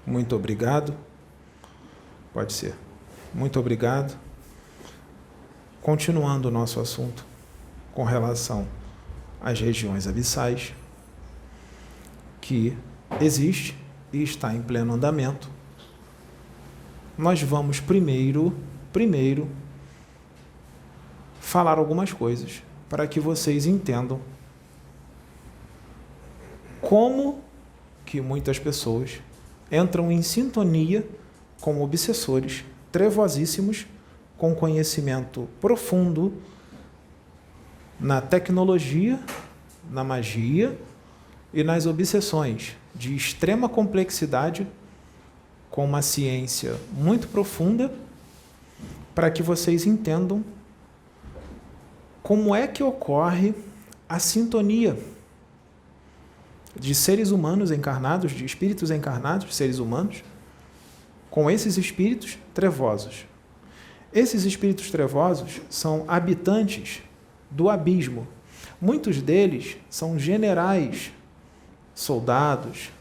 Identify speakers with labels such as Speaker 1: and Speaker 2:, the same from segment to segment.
Speaker 1: Muito obrigado. Pode ser. Muito obrigado. Continuando o nosso assunto com relação às regiões abissais, que existe e está em pleno andamento, nós vamos primeiro falar algumas coisas para que vocês entendam como que muitas pessoas entram em sintonia com obsessores trevosíssimos, com conhecimento profundo na tecnologia, na magia e nas obsessões de extrema complexidade, com uma ciência muito profunda, para que vocês entendam como é que ocorre a sintonia de seres humanos encarnados, de espíritos encarnados, seres humanos, com esses espíritos trevosos. Esses espíritos trevosos são habitantes do abismo. Muitos deles são generais, soldados,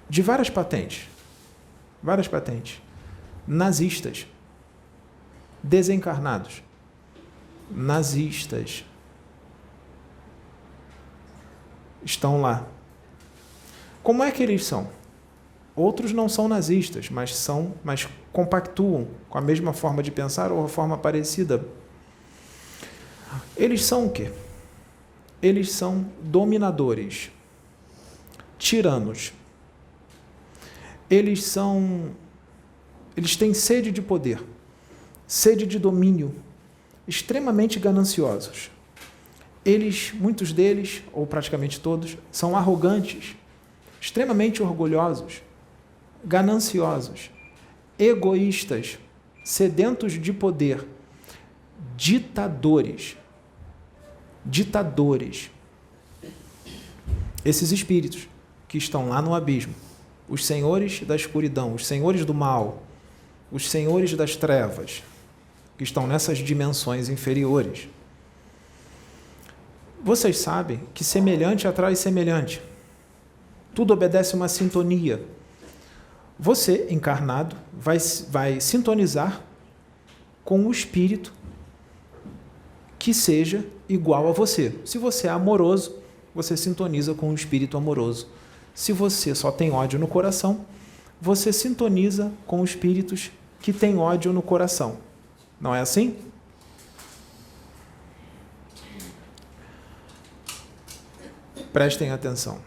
Speaker 1: de várias patentes, nazistas, desencarnados, nazistas, estão lá. Como é que eles são? Outros não são nazistas, mas compactuam com a mesma forma de pensar ou a forma parecida. Eles são o quê? Eles são dominadores, tiranos. Eles têm sede de poder, sede de domínio, extremamente gananciosos. Muitos deles, ou praticamente todos, são arrogantes, extremamente orgulhosos, gananciosos, egoístas, sedentos de poder, ditadores. Esses espíritos que estão lá no abismo, os senhores da escuridão, os senhores do mal, os senhores das trevas, que estão nessas dimensões inferiores. Vocês sabem que semelhante atrai semelhante. Tudo obedece uma sintonia. Você, encarnado, vai sintonizar com o espírito que seja igual a você. Se você é amoroso, você sintoniza com o espírito amoroso. Se você só tem ódio no coração, você sintoniza com os espíritos que têm ódio no coração. Não é assim? Prestem atenção.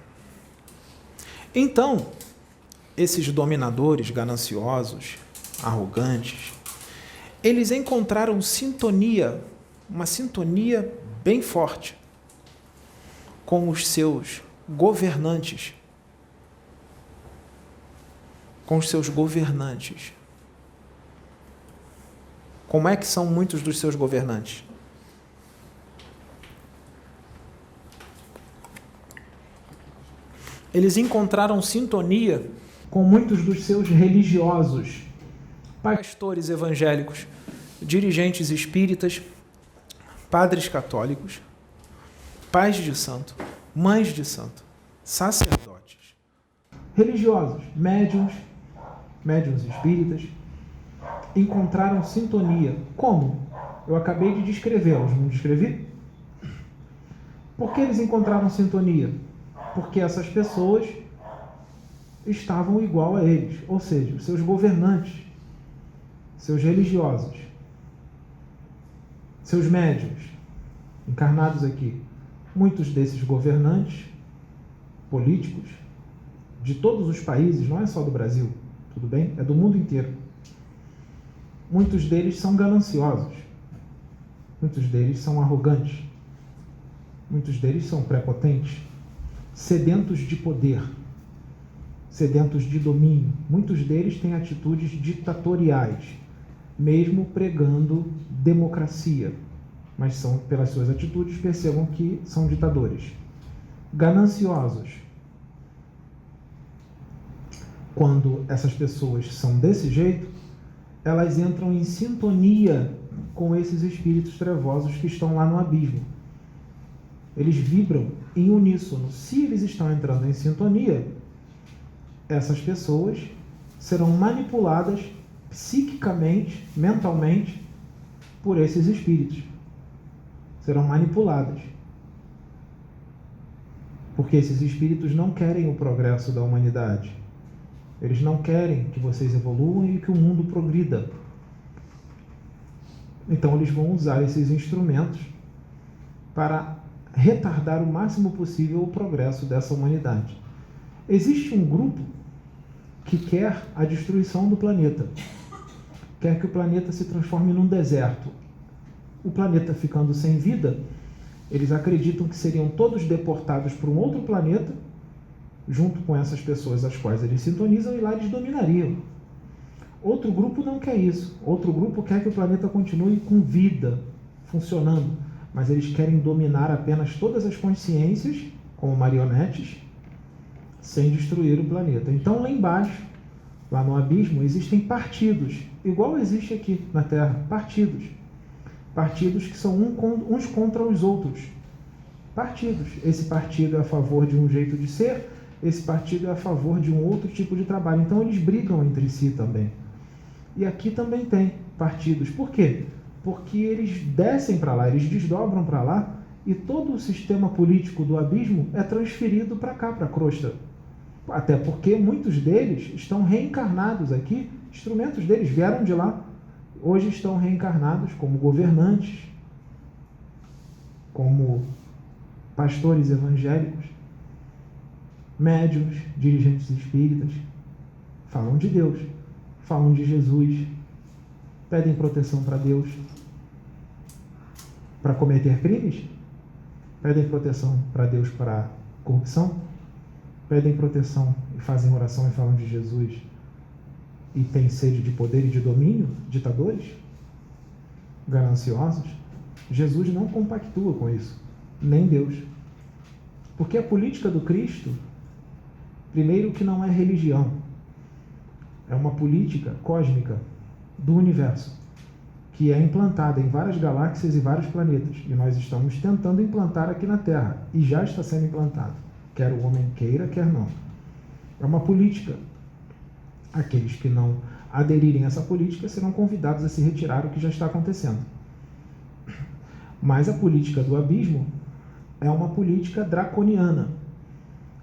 Speaker 1: Então, esses dominadores gananciosos, arrogantes, eles encontraram sintonia, uma sintonia bem forte com os seus governantes. Como é que são muitos dos seus governantes? Eles encontraram sintonia com muitos dos seus religiosos, pastores evangélicos, dirigentes espíritas, padres católicos, pais de santo, mães de santo, sacerdotes, religiosos, médiuns espíritas, encontraram sintonia. Como? Eu acabei de descrevê-los, não descrevi? Por que eles encontraram sintonia? Porque essas pessoas estavam igual a eles, ou seja, os seus governantes, seus religiosos, seus médiuns, encarnados aqui. Muitos desses governantes políticos de todos os países, não é só do Brasil, tudo bem? É do mundo inteiro. Muitos deles são gananciosos, muitos deles são arrogantes, muitos deles são prepotentes, sedentos de poder, sedentos de domínio. Muitos deles têm atitudes ditatoriais, mesmo pregando democracia, mas são, pelas suas atitudes, percebam que são ditadores. Gananciosos. Quando essas pessoas são desse jeito, elas entram em sintonia com esses espíritos trevosos que estão lá no abismo. Eles vibram em uníssono. Se eles estão entrando em sintonia, essas pessoas serão manipuladas psiquicamente, mentalmente, por esses espíritos. Serão manipuladas. Porque esses espíritos não querem o progresso da humanidade. Eles não querem que vocês evoluam e que o mundo progrida. Então eles vão usar esses instrumentos para retardar o máximo possível o progresso dessa humanidade. Existe um grupo que quer a destruição do planeta. Quer que o planeta se transforme num deserto. O planeta ficando sem vida, eles acreditam que seriam todos deportados para um outro planeta, junto com essas pessoas às quais eles sintonizam, e lá eles dominariam. Outro grupo não quer isso. Outro grupo quer que o planeta continue com vida, funcionando. Mas eles querem dominar apenas todas as consciências, como marionetes, sem destruir o planeta. Então, lá embaixo, lá no abismo, existem partidos, igual existe aqui na Terra, partidos. Partidos que são uns contra os outros. Partidos. Esse partido é a favor de um jeito de ser, esse partido é a favor de um outro tipo de trabalho. Então, eles brigam entre si também. E aqui também tem partidos. Por quê? Porque eles descem para lá, eles desdobram para lá, e todo o sistema político do abismo é transferido para cá, para a crosta. Até porque muitos deles estão reencarnados aqui, instrumentos deles vieram de lá, hoje estão reencarnados como governantes, como pastores evangélicos, médiuns, dirigentes espíritas, falam de Deus, falam de Jesus, pedem proteção para Deus, para cometer crimes, pedem proteção para Deus para corrupção, pedem proteção e fazem oração e falam de Jesus e têm sede de poder e de domínio, ditadores, gananciosos. Jesus não compactua com isso, nem Deus. Porque a política do Cristo, primeiro, que não é religião, é uma política cósmica do universo, que é implantada em várias galáxias e vários planetas, e nós estamos tentando implantar aqui na Terra, e já está sendo implantado, quer o homem queira, quer não. É uma política. Aqueles que não aderirem a essa política serão convidados a se retirar, o que já está acontecendo. Mas a política do abismo é uma política draconiana,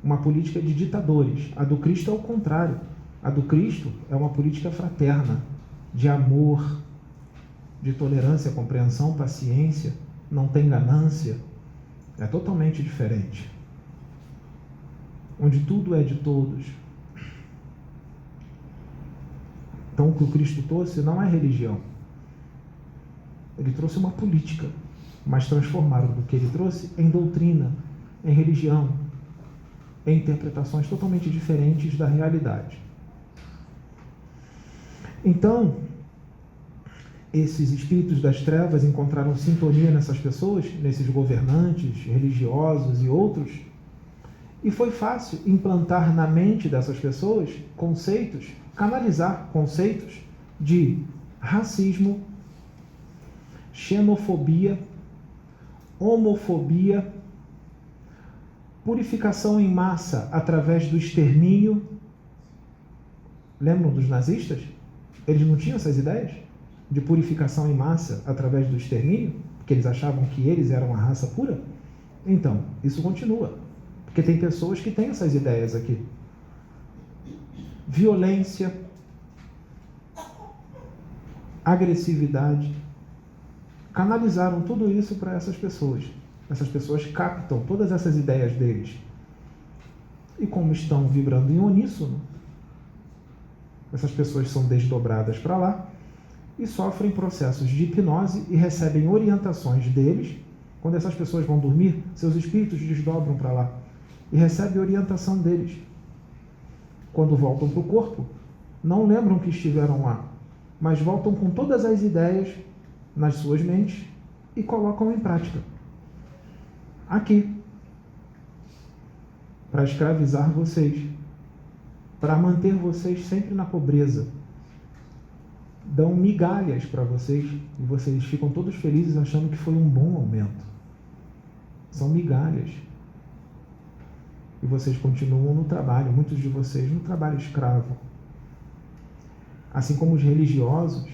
Speaker 1: uma política de ditadores. A do Cristo é o contrário. A do Cristo é uma política fraterna, de amor, de tolerância, compreensão, paciência, não tem ganância. É totalmente diferente. Onde tudo é de todos. Então, o que o Cristo trouxe não é religião. Ele trouxe uma política, mas transformaram do que ele trouxe em doutrina, em religião, em interpretações totalmente diferentes da realidade. Então, esses espíritos das trevas encontraram sintonia nessas pessoas, nesses governantes religiosos e outros, e foi fácil implantar na mente dessas pessoas conceitos, canalizar conceitos de racismo, xenofobia, homofobia, purificação em massa através do extermínio. Lembram dos nazistas? Eles não tinham essas ideias de purificação em massa através do extermínio, porque eles achavam que eles eram a raça pura? Então, isso continua, porque tem pessoas que têm essas ideias aqui. Violência, agressividade, canalizaram tudo isso para essas pessoas. Essas pessoas captam todas essas ideias deles. E como estão vibrando em uníssono, essas pessoas são desdobradas para lá e sofrem processos de hipnose e recebem orientações deles. Quando essas pessoas vão dormir, seus espíritos desdobram para lá e recebem orientação deles. Quando voltam para o corpo, não lembram que estiveram lá, mas voltam com todas as ideias nas suas mentes e colocam em prática. Aqui. Para escravizar vocês. Para manter vocês sempre na pobreza. Dão migalhas para vocês e vocês ficam todos felizes achando que foi um bom aumento. São migalhas. e vocês continuam no trabalho, muitos de vocês no trabalho escravo. Assim como os religiosos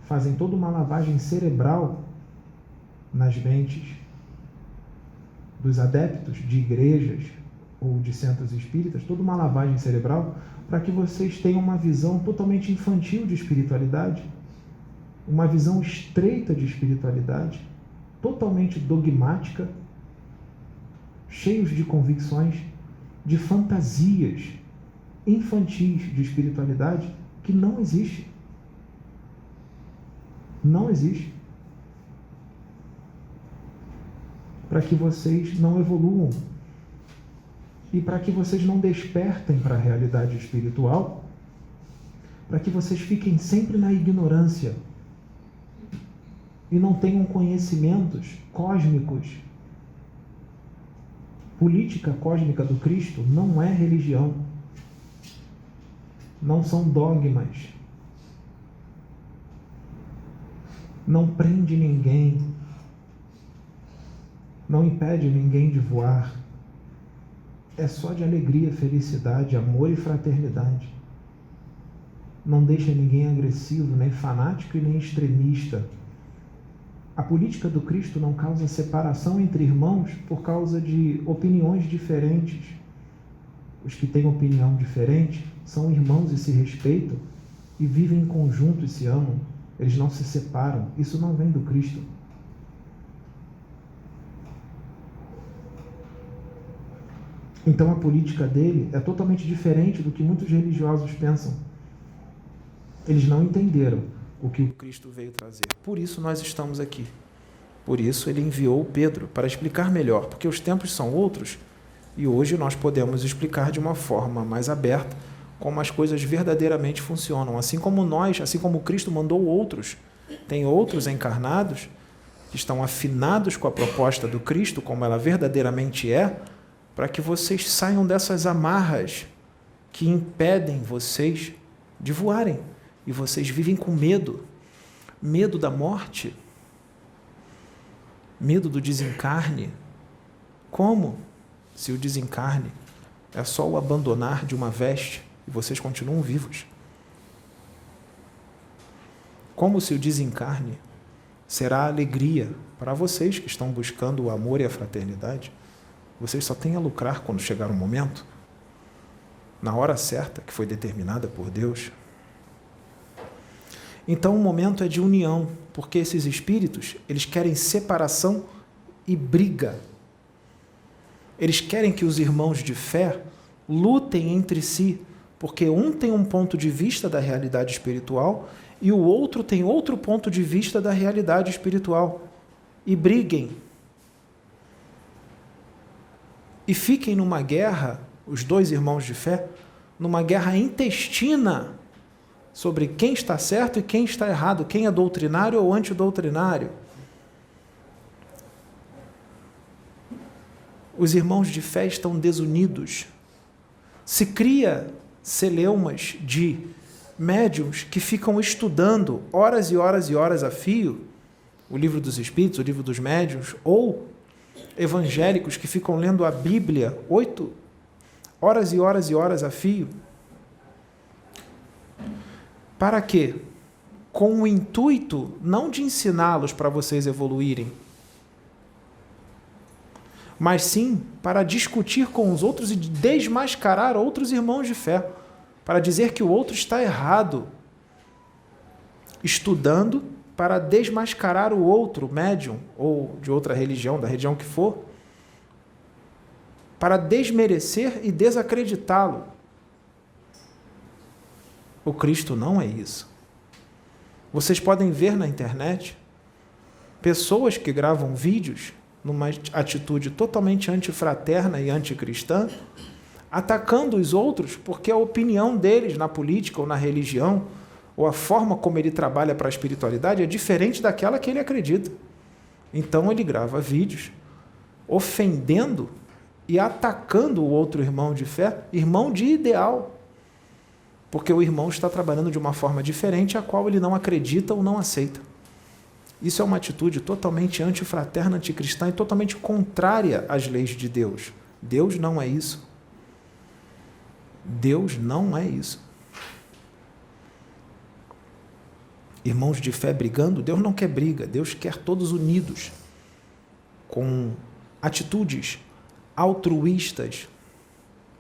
Speaker 1: fazem toda uma lavagem cerebral nas mentes dos adeptos de igrejas ou de centros espíritas, toda uma lavagem cerebral para que vocês tenham uma visão totalmente infantil de espiritualidade, uma visão estreita de espiritualidade, totalmente dogmática, cheios de convicções, de fantasias infantis de espiritualidade que não existe. Não existe. Para que vocês não evoluam e para que vocês não despertem para a realidade espiritual, para que vocês fiquem sempre na ignorância e não tenham conhecimentos cósmicos. Política cósmica do Cristo não é religião, não são dogmas, não prende ninguém, não impede ninguém de voar. É só de alegria, felicidade, amor e fraternidade. Não deixa ninguém agressivo, nem fanático e nem extremista. A política do Cristo não causa separação entre irmãos por causa de opiniões diferentes. Os que têm opinião diferente são irmãos e se respeitam e vivem em conjunto e se amam. Eles não se separam. Isso não vem do Cristo. Então a política dele é totalmente diferente do que muitos religiosos pensam. Eles não entenderam o que o Cristo veio trazer. Por isso nós estamos aqui. Por isso ele enviou Pedro, para explicar melhor, porque os tempos são outros e hoje nós podemos explicar de uma forma mais aberta como as coisas verdadeiramente funcionam. Assim como nós, assim como Cristo mandou outros, tem outros encarnados que estão afinados com a proposta do Cristo, como ela verdadeiramente é, para que vocês saiam dessas amarras que impedem vocês de voarem. E vocês vivem com medo. Medo da morte. Medo do desencarne. Como? Se o desencarne é só o abandonar de uma veste e vocês continuam vivos. Como se o desencarne será alegria para vocês que estão buscando o amor e a fraternidade? Vocês só têm a lucrar quando chegar o momento, na hora certa que foi determinada por Deus. Então o momento é de união, porque esses espíritos, eles querem separação e briga. Eles querem que os irmãos de fé lutem entre si, porque um tem um ponto de vista da realidade espiritual e o outro tem outro ponto de vista da realidade espiritual. E briguem. E fiquem numa guerra, os dois irmãos de fé, numa guerra intestina sobre quem está certo e quem está errado, quem é doutrinário ou antidoutrinário. Os irmãos de fé estão desunidos. Se cria celeumas de médiuns que ficam estudando horas e horas e horas a fio o livro dos Espíritos, o livro dos médiuns, ou evangélicos que ficam lendo a Bíblia 8 horas e horas e horas a fio. Para quê? Com o intuito não de ensiná-los para vocês evoluírem, mas sim para discutir com os outros e desmascarar outros irmãos de fé, para dizer que o outro está errado, estudando para desmascarar o outro médium, ou de outra religião, da religião que for, para desmerecer e desacreditá-lo. O Cristo não é isso. Vocês podem ver na internet pessoas que gravam vídeos numa atitude totalmente antifraterna e anticristã, atacando os outros porque a opinião deles na política ou na religião, ou a forma como ele trabalha para a espiritualidade é diferente daquela que ele acredita. Então ele grava vídeos ofendendo e atacando o outro irmão de fé, irmão de ideal, porque o irmão está trabalhando de uma forma diferente a qual ele não acredita ou não aceita. Isso é uma atitude totalmente antifraterna, anticristã e totalmente contrária às leis de Deus. Deus não é isso. Deus não é isso. Irmãos de fé brigando, Deus não quer briga, Deus quer todos unidos, com atitudes altruístas,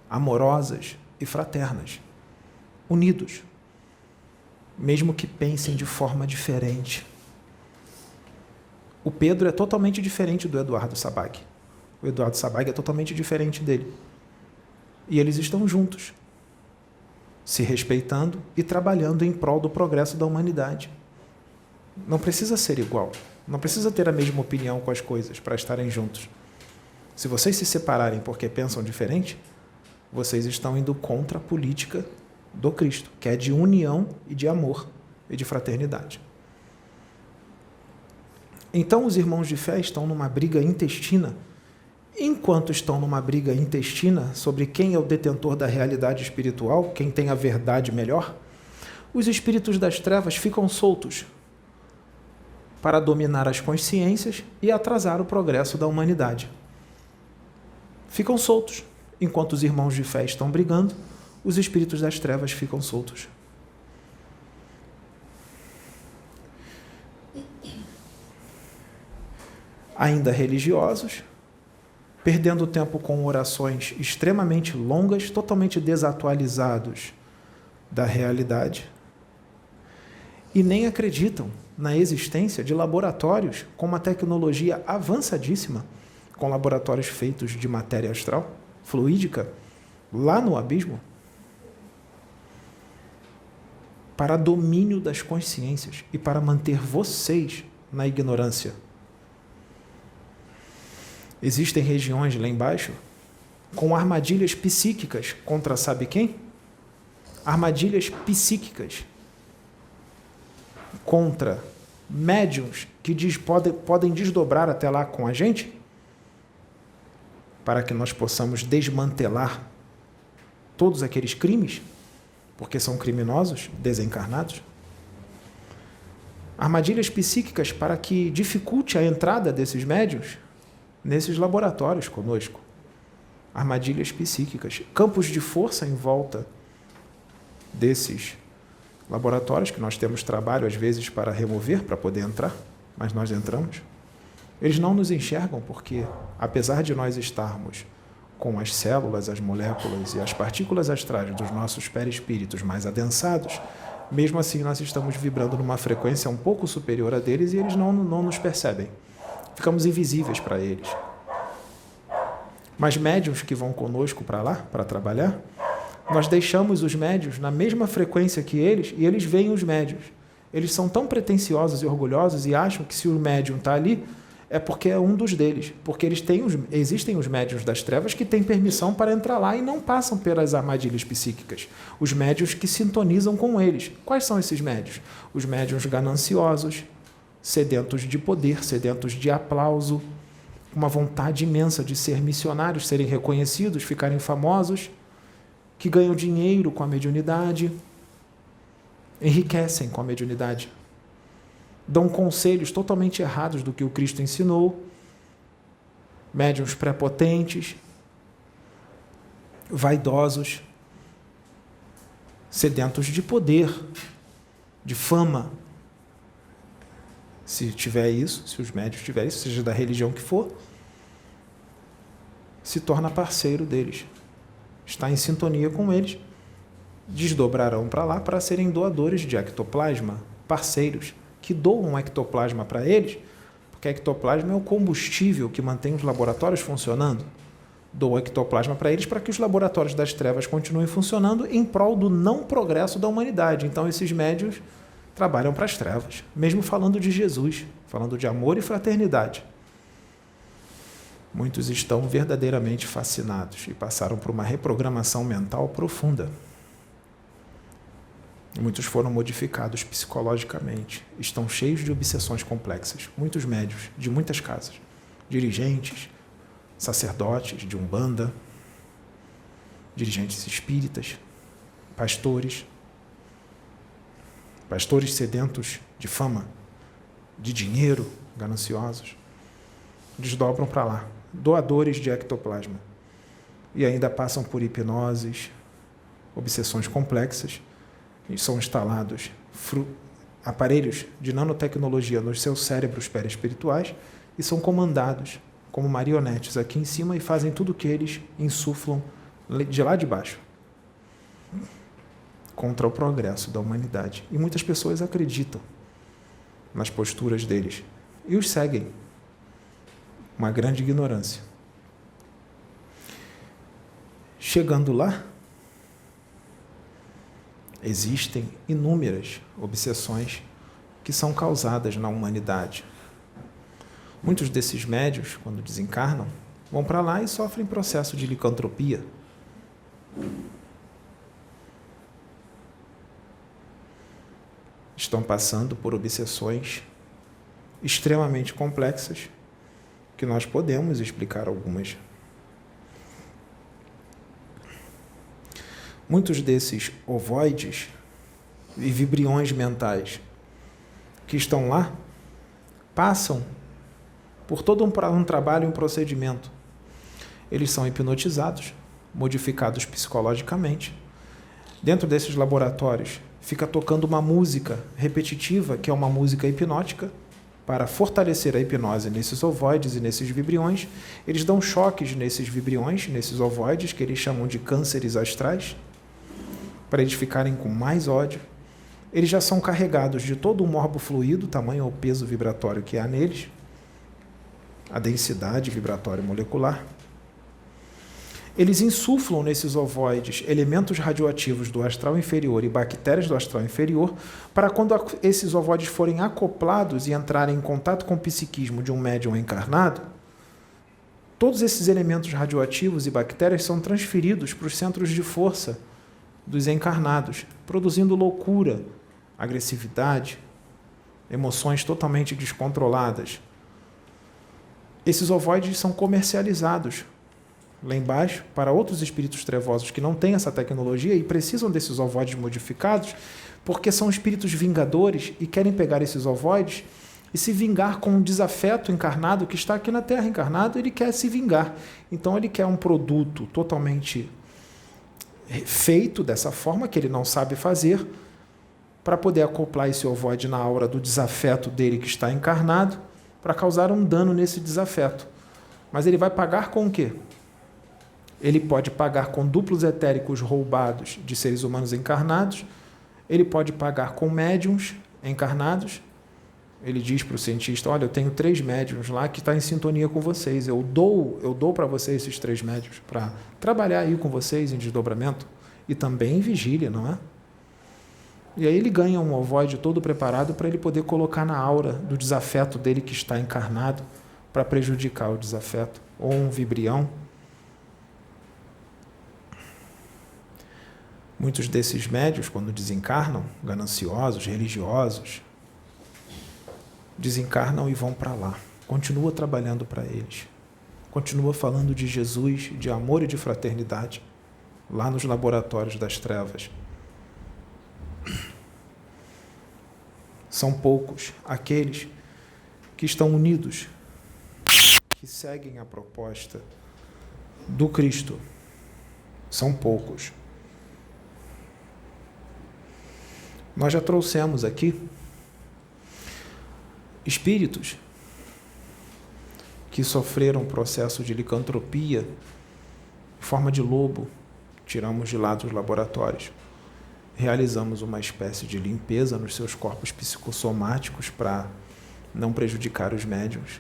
Speaker 1: amorosas e fraternas, unidos, mesmo que pensem de forma diferente. O Pedro é totalmente diferente do Eduardo Sabag. O Eduardo Sabag é totalmente diferente dele. E eles estão juntos, se respeitando e trabalhando em prol do progresso da humanidade. Não precisa ser igual, não precisa ter a mesma opinião com as coisas para estarem juntos. Se vocês se separarem porque pensam diferente, vocês estão indo contra a política do Cristo, que é de união e de amor e de fraternidade. Então, os irmãos de fé estão numa briga intestina. Enquanto estão numa briga intestina sobre quem é o detentor da realidade espiritual, quem tem a verdade melhor, os espíritos das trevas ficam soltos para dominar as consciências e atrasar o progresso da humanidade. Ficam soltos. Enquanto os irmãos de fé estão brigando, os espíritos das trevas ficam soltos. Ainda religiosos, perdendo tempo com orações extremamente longas, totalmente desatualizados da realidade, e nem acreditam na existência de laboratórios com uma tecnologia avançadíssima, com laboratórios feitos de matéria astral, fluídica, lá no abismo, para domínio das consciências e para manter vocês na ignorância. Existem regiões lá embaixo com armadilhas psíquicas contra sabe quem? Armadilhas psíquicas contra médiuns que podem desdobrar até lá com a gente, para que nós possamos desmantelar todos aqueles crimes, porque são criminosos, desencarnados. Armadilhas psíquicas para que dificulte a entrada desses médiuns nesses laboratórios conosco. Armadilhas psíquicas, campos de força em volta desses laboratórios, que nós temos trabalho às vezes para remover, para poder entrar, mas nós entramos. Eles não nos enxergam porque, apesar de nós estarmos com as células, as moléculas e as partículas astrais dos nossos perispíritos mais adensados, mesmo assim nós estamos vibrando numa frequência um pouco superior a deles e eles não nos percebem. Ficamos invisíveis para eles. Mas médiuns que vão conosco para lá, para trabalhar, nós deixamos os médiuns na mesma frequência que eles e eles veem os médiuns. Eles são tão pretensiosos e orgulhosos e acham que se o médium está ali, é porque é um dos deles. Porque existem os médiuns das trevas que têm permissão para entrar lá e não passam pelas armadilhas psíquicas. Os médiuns que sintonizam com eles. Quais são esses médiuns? Os médiuns gananciosos, sedentos de poder, sedentos de aplauso, uma vontade imensa de ser missionários, serem reconhecidos, ficarem famosos, que ganham dinheiro com a mediunidade, enriquecem com a mediunidade, dão conselhos totalmente errados do que o Cristo ensinou, médiuns prepotentes, vaidosos, sedentos de poder, de fama. Se tiver isso, se os médiuns tiverem isso, seja da religião que for, se torna parceiro deles. Está em sintonia com eles, desdobrarão para lá para serem doadores de ectoplasma, parceiros, que doam ectoplasma para eles, porque ectoplasma é o combustível que mantém os laboratórios funcionando. Doam ectoplasma para eles para que os laboratórios das trevas continuem funcionando em prol do não progresso da humanidade. Então, esses médiuns trabalham para as trevas, mesmo falando de Jesus, falando de amor e fraternidade. Muitos estão verdadeiramente fascinados e passaram por uma reprogramação mental profunda. Muitos foram modificados psicologicamente, estão cheios de obsessões complexas. Muitos médiuns de muitas casas, dirigentes, sacerdotes de Umbanda, dirigentes espíritas, pastores sedentos de fama, de dinheiro, gananciosos, desdobram para lá, doadores de ectoplasma, e ainda passam por hipnoses, obsessões complexas, e são instalados aparelhos de nanotecnologia nos seus cérebros perispirituais e são comandados como marionetes aqui em cima e fazem tudo o que eles insuflam de lá de baixo contra o progresso da humanidade. E muitas pessoas acreditam nas posturas deles e os seguem. Uma grande ignorância. Chegando lá, existem inúmeras obsessões que são causadas na humanidade. Muitos desses médios, quando desencarnam, vão para lá e sofrem processo de licantropia. Estão passando por obsessões extremamente complexas, que nós podemos explicar algumas. Muitos desses ovoides e vibriões mentais que estão lá passam por todo um trabalho e um procedimento. Eles são hipnotizados, modificados psicologicamente. Dentro desses laboratórios fica tocando uma música repetitiva, que é uma música hipnótica, para fortalecer a hipnose nesses ovoides e nesses vibriões. Eles dão choques nesses vibriões, nesses ovoides, que eles chamam de cânceres astrais, para eles ficarem com mais ódio. Eles já são carregados de todo o morbo fluido, tamanho ou peso vibratório que há neles, a densidade vibratória molecular. Eles insuflam nesses ovoides elementos radioativos do astral inferior e bactérias do astral inferior, para quando esses ovoides forem acoplados e entrarem em contato com o psiquismo de um médium encarnado, todos esses elementos radioativos e bactérias são transferidos para os centros de força dos encarnados, produzindo loucura, agressividade, emoções totalmente descontroladas. Esses ovoides são comercializados lá embaixo para outros espíritos trevosos que não têm essa tecnologia e precisam desses ovoides modificados, porque são espíritos vingadores e querem pegar esses ovoides e se vingar com um desafeto encarnado que está aqui na Terra encarnado. Ele quer se vingar. Então ele quer um produto totalmente feito dessa forma, que ele não sabe fazer, para poder acoplar esse ovoide na aura do desafeto dele que está encarnado, para causar um dano nesse desafeto. Mas ele vai pagar com o quê? Ele pode pagar com duplos etéricos roubados de seres humanos encarnados, ele pode pagar com médiums encarnados. Ele diz para o cientista: olha, eu tenho 3 médiums lá que estão em sintonia com vocês, eu dou para vocês esses 3 médiums para trabalhar aí com vocês em desdobramento e também em vigília, não é? E aí ele ganha um ovoide todo preparado para ele poder colocar na aura do desafeto dele que está encarnado, para prejudicar o desafeto, ou um vibrião. Muitos desses médios, quando desencarnam, gananciosos, religiosos, desencarnam e vão para lá. Continua trabalhando para eles. Continua falando de Jesus, de amor e de fraternidade, lá nos laboratórios das trevas. São poucos aqueles que estão unidos, que seguem a proposta do Cristo. São poucos. Nós já trouxemos aqui espíritos que sofreram processo de licantropia em forma de lobo. Tiramos de lá dos laboratórios. Realizamos uma espécie de limpeza nos seus corpos psicossomáticos para não prejudicar os médiuns.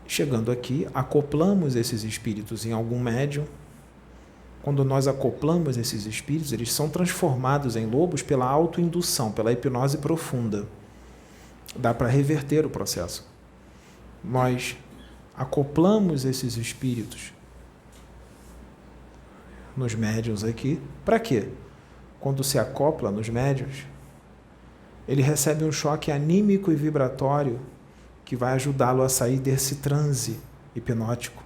Speaker 1: Chegando aqui, acoplamos esses espíritos em algum médium. Quando nós acoplamos esses espíritos, eles são transformados em lobos pela autoindução, pela hipnose profunda. Dá para reverter o processo. Nós acoplamos esses espíritos nos médiuns aqui. Para quê? Quando se acopla nos médiuns, ele recebe um choque anímico e vibratório que vai ajudá-lo a sair desse transe hipnótico.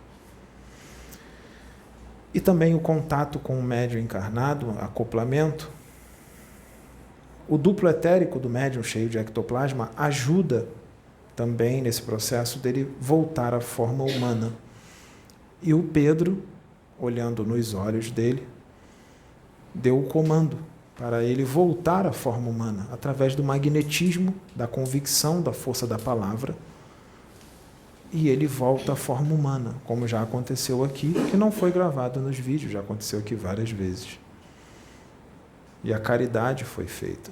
Speaker 1: E também o contato com o médium encarnado, acoplamento. O duplo etérico do médium cheio de ectoplasma ajuda também nesse processo dele voltar à forma humana. E o Pedro, olhando nos olhos dele, deu o comando para ele voltar à forma humana, através do magnetismo, da convicção, da força da palavra, e ele volta à forma humana, como já aconteceu aqui, que não foi gravado nos vídeos, já aconteceu aqui várias vezes. E a caridade foi feita.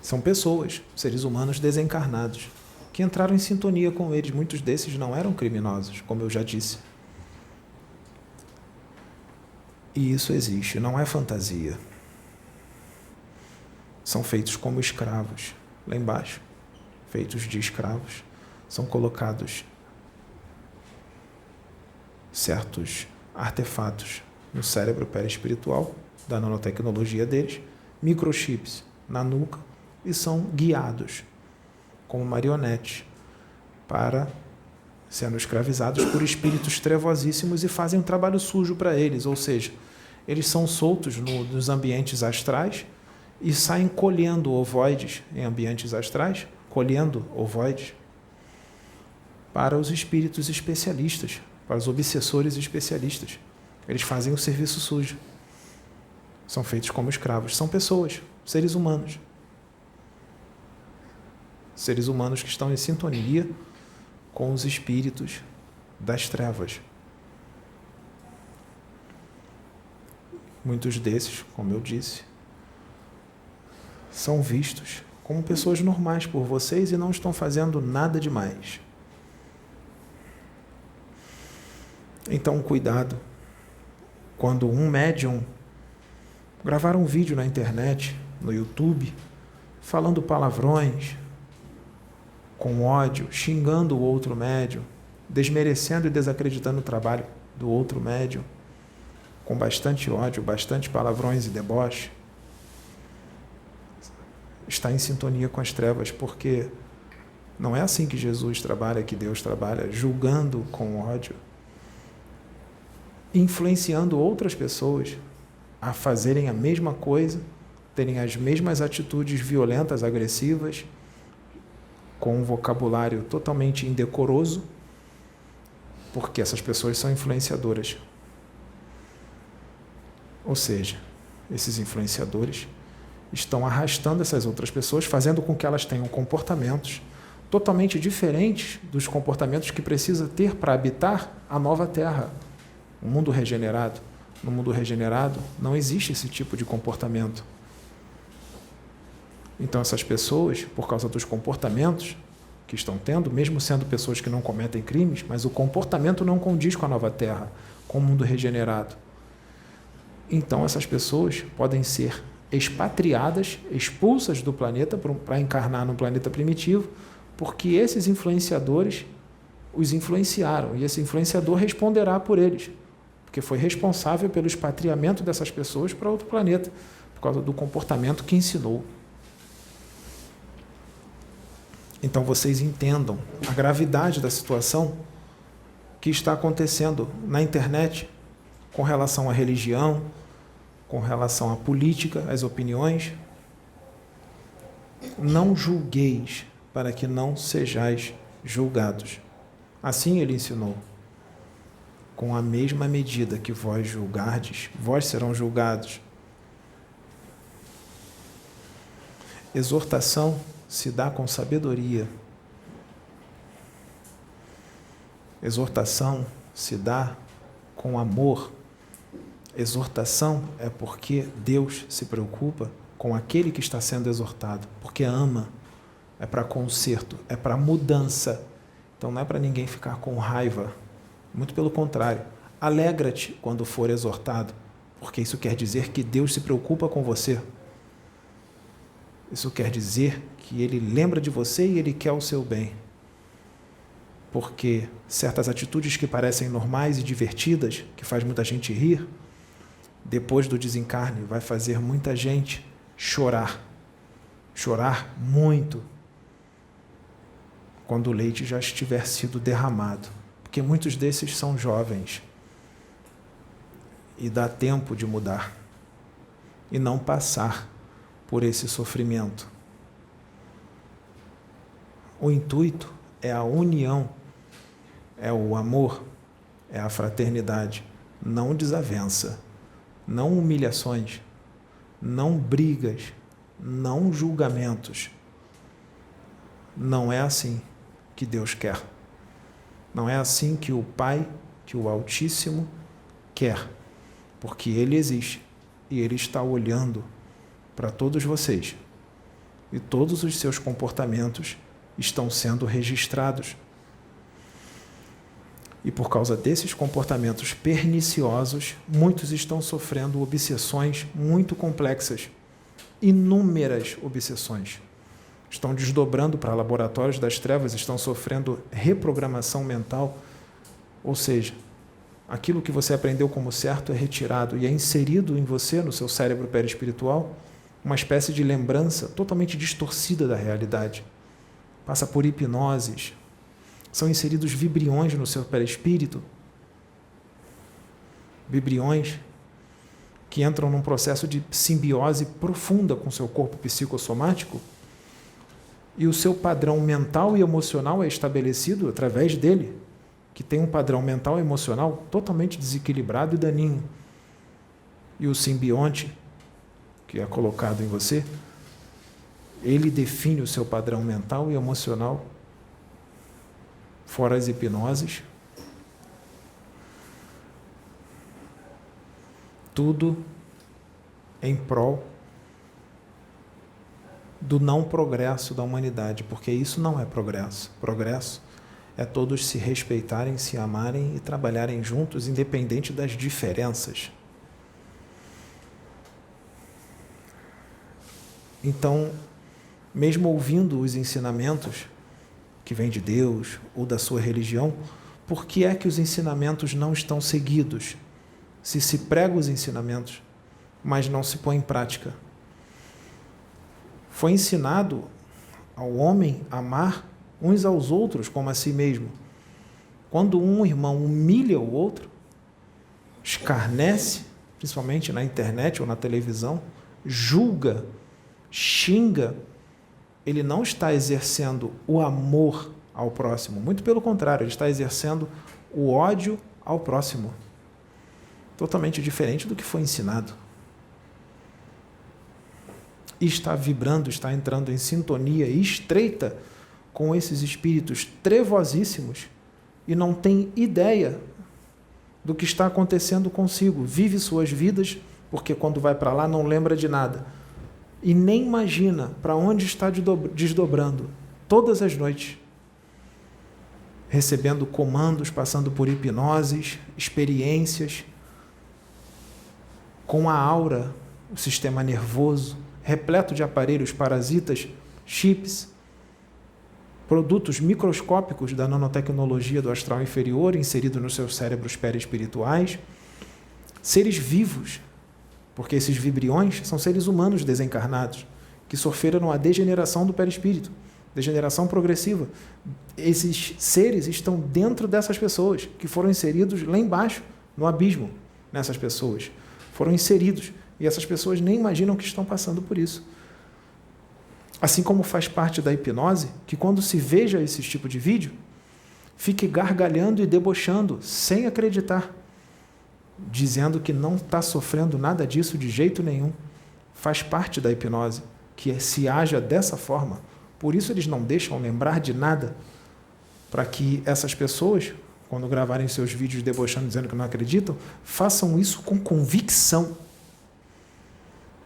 Speaker 1: São pessoas, seres humanos desencarnados, que entraram em sintonia com eles. Muitos desses não eram criminosos, como eu já disse. E isso existe, não é fantasia. São feitos como escravos. Lá embaixo, feitos de escravos, são colocados certos artefatos no cérebro perispiritual, da nanotecnologia deles, microchips na nuca, e são guiados como marionetes para sendo escravizados por espíritos trevosíssimos e fazem um trabalho sujo para eles, ou seja, eles são soltos nos ambientes astrais e saem colhendo ovoides em ambientes astrais, colhendo ovoides para os espíritos especialistas, para os obsessores especialistas. Eles fazem o serviço sujo. São feitos como escravos. São pessoas, seres humanos. Seres humanos que estão em sintonia com os espíritos das trevas. Muitos desses, como eu disse, são vistos como pessoas normais por vocês e não estão fazendo nada demais. Então, cuidado. Quando um médium gravar um vídeo na internet, no YouTube, falando palavrões, com ódio, xingando o outro médium, desmerecendo e desacreditando o trabalho do outro médium, com bastante ódio, bastante palavrões e deboche, está em sintonia com as trevas, porque não é assim que Jesus trabalha, que Deus trabalha, julgando com ódio, influenciando outras pessoas a fazerem a mesma coisa, terem as mesmas atitudes violentas, agressivas, com um vocabulário totalmente indecoroso, porque essas pessoas são influenciadoras. Ou seja, esses influenciadores estão arrastando essas outras pessoas, fazendo com que elas tenham comportamentos totalmente diferentes dos comportamentos que precisa ter para habitar a nova Terra, o mundo regenerado. No mundo regenerado não existe esse tipo de comportamento. Então essas pessoas, por causa dos comportamentos que estão tendo, mesmo sendo pessoas que não cometem crimes, mas o comportamento não condiz com a nova Terra, com o mundo regenerado. Então essas pessoas podem ser expatriadas, expulsas do planeta para encarnar no planeta primitivo, porque esses influenciadores os influenciaram, e esse influenciador responderá por eles, porque foi responsável pelo expatriamento dessas pessoas para outro planeta, por causa do comportamento que ensinou. Então vocês entendam a gravidade da situação que está acontecendo na internet com relação à religião, com relação à política, às opiniões. Não julgueis, para que não sejais julgados. Assim ele ensinou. Com a mesma medida que vós julgardes, vós serão julgados. Exortação se dá com sabedoria. Exortação se dá com amor. Exortação é porque Deus se preocupa com aquele que está sendo exortado, porque ama. É para conserto, é para mudança. Então não é para ninguém ficar com raiva. Muito pelo contrário. Alegra-te quando for exortado, porque isso quer dizer que Deus se preocupa com você. Isso quer dizer que Ele lembra de você e Ele quer o seu bem. Porque certas atitudes que parecem normais e divertidas, que faz muita gente rir, depois do desencarne vai fazer muita gente chorar. Chorar muito. Quando o leite já estiver sido derramado. Porque muitos desses são jovens. E dá tempo de mudar. E não passar por esse sofrimento. O intuito é a união, é o amor, é a fraternidade, não desavença. não humilhações, não brigas, não julgamentos. Não é assim que Deus quer. Não é assim que o Pai, que o Altíssimo quer, porque Ele existe e Ele está olhando para todos vocês e todos os seus comportamentos estão sendo registrados. E por causa desses comportamentos perniciosos, muitos estão sofrendo obsessões muito complexas, inúmeras obsessões. Estão desdobrando para laboratórios das trevas, estão sofrendo reprogramação mental, ou seja, aquilo que você aprendeu como certo é retirado e é inserido em você, no seu cérebro perispiritual, uma espécie de lembrança totalmente distorcida da realidade. Passa por hipnoses, são inseridos vibriões no seu perispírito, vibriões que entram num processo de simbiose profunda com o seu corpo psicossomático, e o seu padrão mental e emocional é estabelecido através dele, que tem um padrão mental e emocional totalmente desequilibrado e daninho. E o simbionte, que é colocado em você, ele define o seu padrão mental e emocional, fora as hipnoses. Tudo em prol do não progresso da humanidade, porque isso não é progresso. Progresso é todos se respeitarem, se amarem e trabalharem juntos, independente das diferenças. Então, mesmo ouvindo os ensinamentos que vêm de Deus ou da sua religião, por que é que os ensinamentos não estão seguidos? Se prega os ensinamentos, mas não se põe em prática. Foi ensinado ao homem amar uns aos outros como a si mesmo. Quando um irmão humilha o outro, escarnece, principalmente na internet ou na televisão, julga, xinga, ele não está exercendo o amor ao próximo, muito pelo contrário, ele está exercendo o ódio ao próximo. Totalmente diferente do que foi ensinado. E está vibrando, está entrando em sintonia estreita com esses espíritos trevosíssimos e não tem ideia do que está acontecendo consigo. Vive suas vidas, porque quando vai para lá não lembra de nada. E nem imagina para onde está desdobrando todas as noites, recebendo comandos, passando por hipnoses, experiências, com a aura, o sistema nervoso, repleto de aparelhos parasitas, chips, produtos microscópicos da nanotecnologia do astral inferior inseridos nos seus cérebros perispirituais, seres vivos, porque esses vibriões são seres humanos desencarnados, que sofreram a degeneração do perispírito, degeneração progressiva. Esses seres estão dentro dessas pessoas, que foram inseridos lá embaixo, no abismo, nessas pessoas. Foram inseridos, e essas pessoas nem imaginam que estão passando por isso. Assim como faz parte da hipnose, que quando se veja esse tipo de vídeo, fique gargalhando e debochando, sem acreditar, dizendo que não está sofrendo nada disso de jeito nenhum. Faz parte da hipnose, que se haja dessa forma. Por isso eles não deixam lembrar de nada, para que essas pessoas, quando gravarem seus vídeos debochando, dizendo que não acreditam, façam isso com convicção.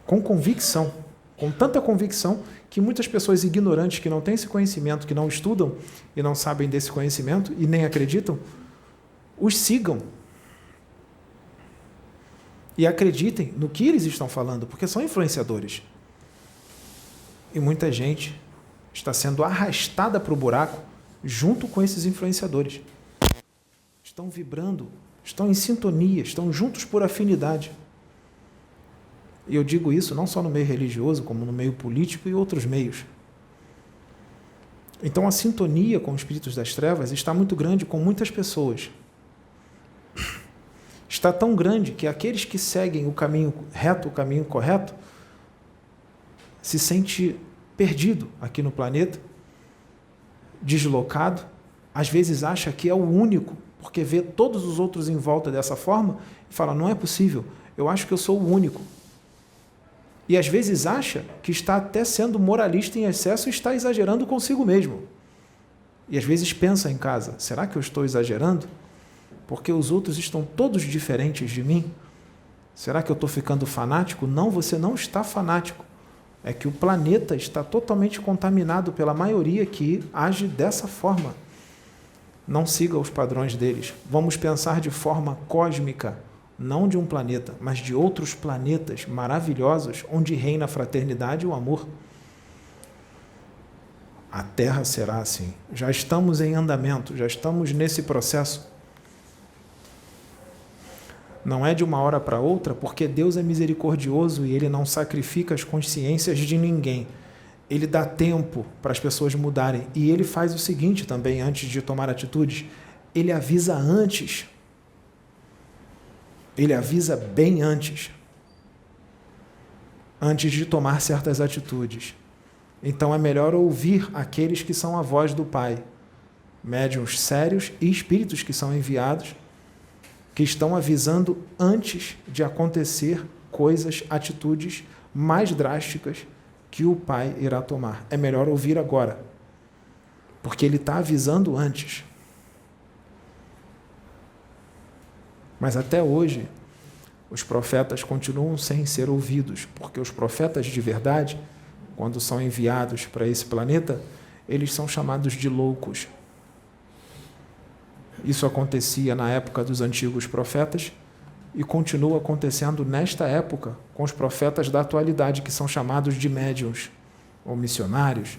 Speaker 1: Com convicção. Com tanta convicção que muitas pessoas ignorantes, que não têm esse conhecimento, que não estudam e não sabem desse conhecimento e nem acreditam, os sigam. E acreditem no que eles estão falando, porque são influenciadores. E muita gente está sendo arrastada para o buraco junto com esses influenciadores. Estão vibrando, estão em sintonia, estão juntos por afinidade. E eu digo isso não só no meio religioso, como no meio político e outros meios. Então a sintonia com os espíritos das trevas está muito grande com muitas pessoas. Está tão grande que aqueles que seguem o caminho reto, o caminho correto, se sente perdido aqui no planeta, deslocado, às vezes acha que é o único porque vê todos os outros em volta dessa forma e fala, não é possível, eu acho que eu sou o único. E às vezes acha que está até sendo moralista em excesso e está exagerando consigo mesmo. E às vezes pensa em casa, será que eu estou exagerando? Porque os outros estão todos diferentes de mim? Será que eu estou ficando fanático? Não, você não está fanático. É que o planeta está totalmente contaminado pela maioria que age dessa forma. Não siga os padrões deles. Vamos pensar de forma cósmica, não de um planeta, mas de outros planetas maravilhosos onde reina a fraternidade e o amor. A Terra será assim. Já estamos em andamento, já estamos nesse processo. Não é de uma hora para outra, porque Deus é misericordioso e Ele não sacrifica as consciências de ninguém. Ele dá tempo para as pessoas mudarem. E Ele faz o seguinte também, antes de tomar atitudes, Ele avisa antes. Ele avisa bem antes de tomar certas atitudes. Então é melhor ouvir aqueles que são a voz do Pai, médiuns sérios e espíritos que são enviados, que estão avisando antes de acontecer coisas, atitudes mais drásticas que o Pai irá tomar. É melhor ouvir agora, porque Ele está avisando antes. Mas até hoje, os profetas continuam sem ser ouvidos, porque os profetas de verdade, quando são enviados para esse planeta, eles são chamados de loucos. Isso acontecia na época dos antigos profetas e continua acontecendo nesta época com os profetas da atualidade, que são chamados de médiuns, ou missionários,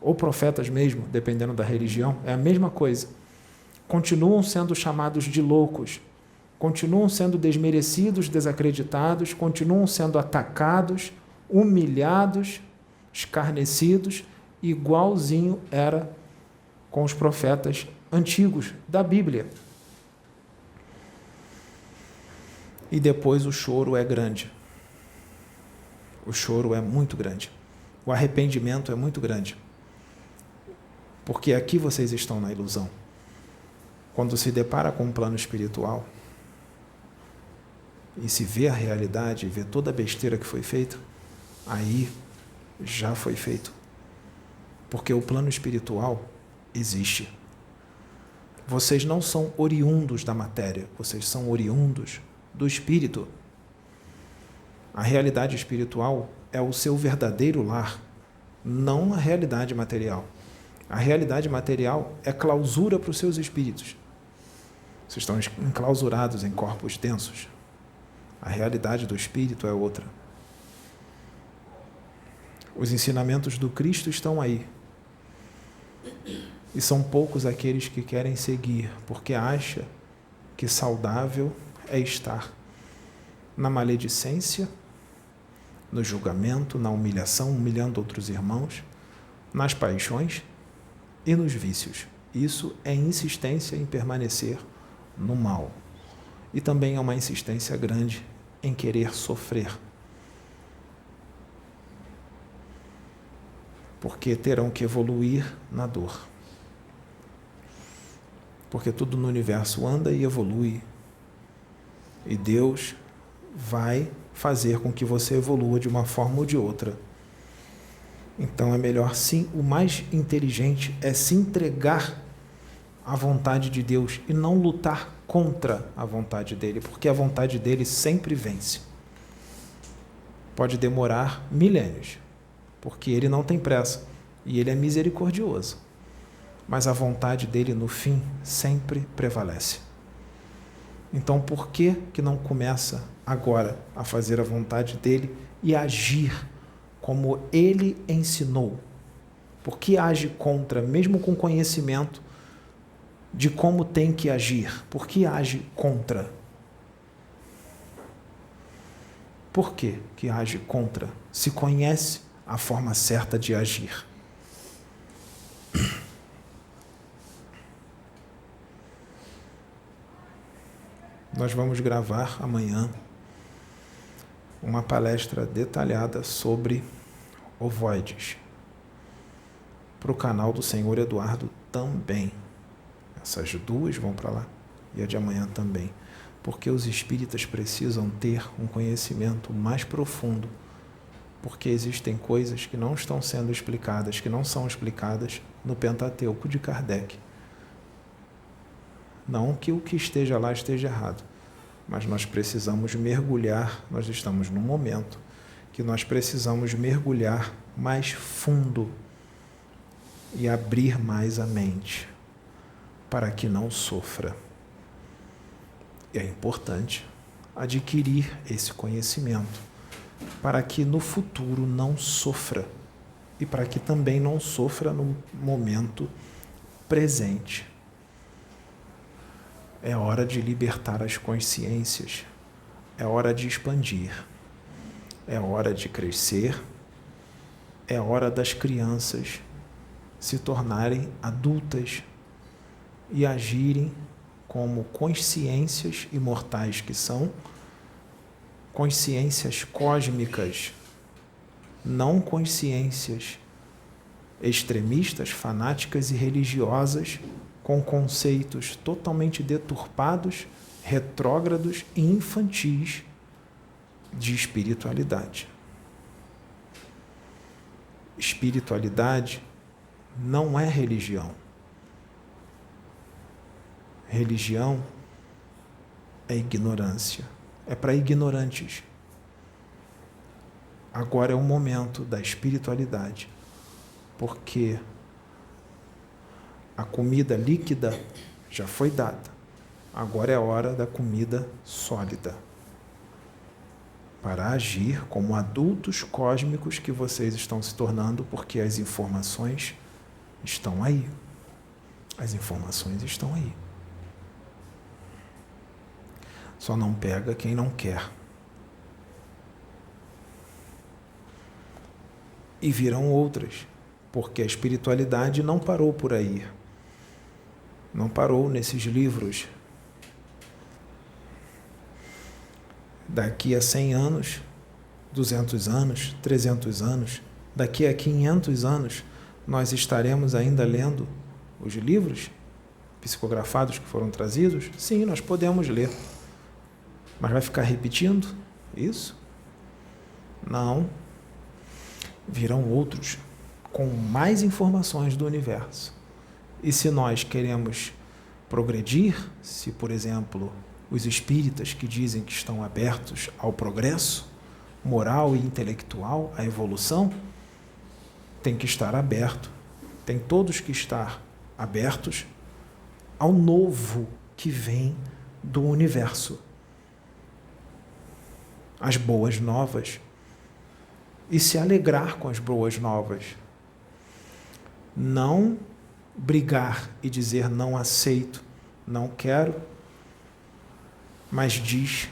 Speaker 1: ou profetas mesmo, dependendo da religião, é a mesma coisa. Continuam sendo chamados de loucos, continuam sendo desmerecidos, desacreditados, continuam sendo atacados, humilhados, escarnecidos, igualzinho era com os profetas antigos da Bíblia. E depois o choro é grande. O choro é muito grande. O arrependimento é muito grande. Porque aqui vocês estão na ilusão. Quando se depara com um plano espiritual e se vê a realidade, vê toda a besteira que foi feita, aí já foi feito. Porque o plano espiritual existe. Vocês não são oriundos da matéria, vocês são oriundos do espírito. A realidade espiritual é o seu verdadeiro lar, não a realidade material. A realidade material é clausura para os seus espíritos. Vocês estão enclausurados em corpos densos. A realidade do espírito é outra. Os ensinamentos do Cristo estão aí. E são poucos aqueles que querem seguir, porque acha que saudável é estar na maledicência, no julgamento, na humilhação, humilhando outros irmãos, nas paixões e nos vícios. Isso é insistência em permanecer no mal. E também é uma insistência grande em querer sofrer. Porque terão que evoluir na dor. Porque tudo no universo anda e evolui. E Deus vai fazer com que você evolua de uma forma ou de outra. Então é melhor sim, o mais inteligente é se entregar à vontade de Deus e não lutar contra a vontade dele, porque a vontade dele sempre vence. Pode demorar milênios, porque ele não tem pressa e ele é misericordioso. Mas a vontade dele, no fim, sempre prevalece. Então, por que não começa agora a fazer a vontade dele e agir como ele ensinou? Por que age contra, mesmo com conhecimento de como tem que agir? Por que age contra? Por que age contra? Se conhece a forma certa de agir. Nós vamos gravar amanhã uma palestra detalhada sobre ovoides para o canal do Senhor Eduardo também. Essas duas vão para lá e a de amanhã também. Porque os espíritas precisam ter um conhecimento mais profundo, porque existem coisas que não estão sendo explicadas, que não são explicadas no Pentateuco de Kardec. Não que o que esteja lá esteja errado, mas nós precisamos mergulhar, nós estamos num momento que nós precisamos mergulhar mais fundo e abrir mais a mente, para que não sofra. E é importante adquirir esse conhecimento, para que no futuro não sofra, e para que também não sofra no momento presente. É hora de libertar as consciências, é hora de expandir, é hora de crescer, é hora das crianças se tornarem adultas e agirem como consciências imortais que são, consciências cósmicas, não consciências extremistas, fanáticas e religiosas, com conceitos totalmente deturpados, retrógrados e infantis de espiritualidade. Espiritualidade não é religião. Religião é ignorância, é para ignorantes. Agora é o momento da espiritualidade, porque a comida líquida já foi dada. Agora é a hora da comida sólida, para agir como adultos cósmicos que vocês estão se tornando, porque as informações estão aí. As informações estão aí. Só não pega quem não quer. E virão outras, porque a espiritualidade não parou por aí. Não parou nesses livros. Daqui a 100 anos, 200 anos, 300 anos, daqui a 500 anos, nós estaremos ainda lendo os livros psicografados que foram trazidos? Sim, nós podemos ler. Mas vai ficar repetindo isso? Não. Virão outros com mais informações do universo. E se nós queremos progredir, se, por exemplo, os espíritas que dizem que estão abertos ao progresso moral e intelectual, à evolução, tem que estar aberto. Tem todos que estar abertos ao novo que vem do universo. As boas novas, e se alegrar com as boas novas. Não brigar e dizer não aceito, não quero, mas diz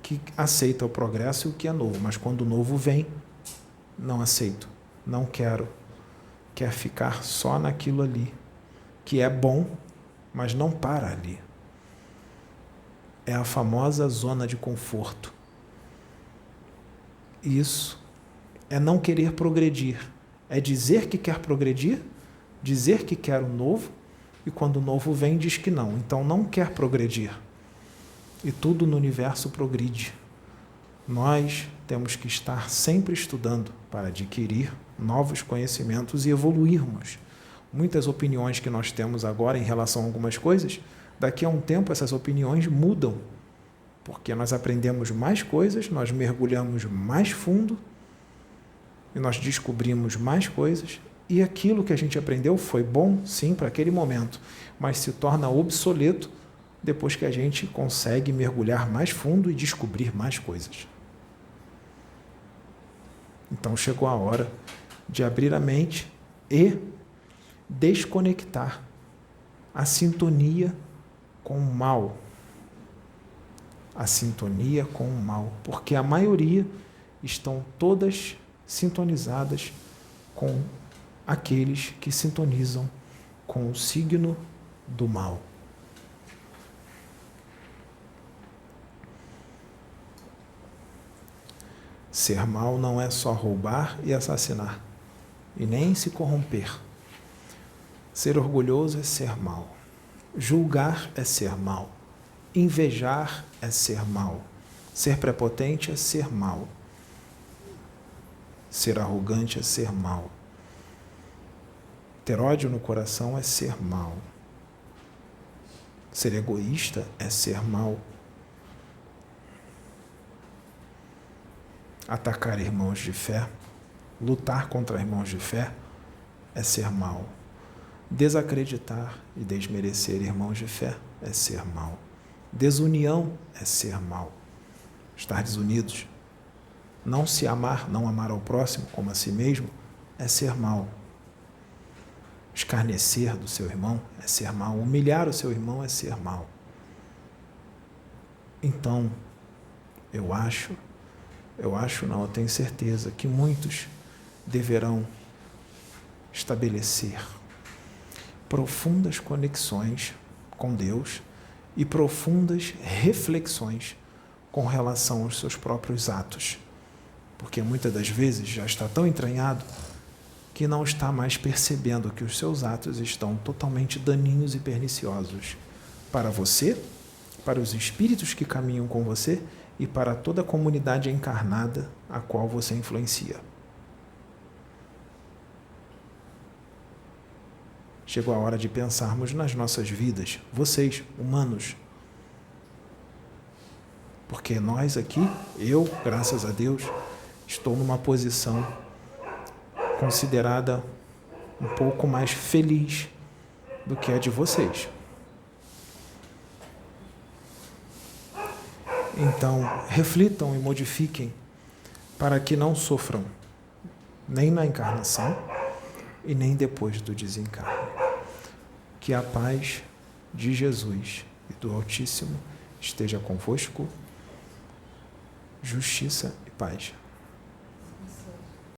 Speaker 1: que aceita o progresso e o que é novo, mas quando o novo vem, não aceito, não quero, quer ficar só naquilo ali, que é bom, mas não para ali. É a famosa zona de conforto. Isso é não querer progredir. É dizer que quer progredir, dizer que quer o novo, e quando o novo vem, diz que não. Então não quer progredir. E tudo no universo progride. Nós temos que estar sempre estudando para adquirir novos conhecimentos e evoluirmos. Muitas opiniões que nós temos agora em relação a algumas coisas, daqui a um tempo essas opiniões mudam. Porque nós aprendemos mais coisas, nós mergulhamos mais fundo e nós descobrimos mais coisas, e aquilo que a gente aprendeu foi bom, sim, para aquele momento, mas se torna obsoleto depois que a gente consegue mergulhar mais fundo e descobrir mais coisas. Então chegou a hora de abrir a mente e desconectar a sintonia com o mal. A sintonia com o mal, porque a maioria estão todas sintonizadas com aqueles que sintonizam com o signo do mal. Ser mal não é só roubar e assassinar, e nem se corromper. Ser orgulhoso é ser mal.
Speaker 2: Julgar é ser mal. Invejar é ser mal. Ser prepotente é ser mal. Ser arrogante é ser mal. Ter ódio no coração é ser mal. Ser egoísta é ser mal. Atacar irmãos de fé, lutar contra irmãos de fé é ser mal. Desacreditar e desmerecer irmãos de fé é ser mal. Desunião é ser mal. Estar desunidos. Não se amar, não amar ao próximo como a si mesmo, é ser mal. Escarnecer do seu irmão é ser mal. Humilhar o seu irmão é ser mal. Então, eu tenho certeza que muitos deverão estabelecer profundas conexões com Deus e profundas reflexões com relação aos seus próprios atos. Porque muitas das vezes já está tão entranhado que não está mais percebendo que os seus atos estão totalmente daninhos e perniciosos para você, para os espíritos que caminham com você e para toda a comunidade encarnada a qual você influencia. Chegou a hora de pensarmos nas nossas vidas, vocês, humanos. Porque nós aqui, eu, graças a Deus, estou numa posição considerada um pouco mais feliz do que a de vocês. Então, reflitam e modifiquem para que não sofram nem na encarnação e nem depois do desencarne. Que a paz de Jesus e do Altíssimo esteja convosco. Justiça e paz.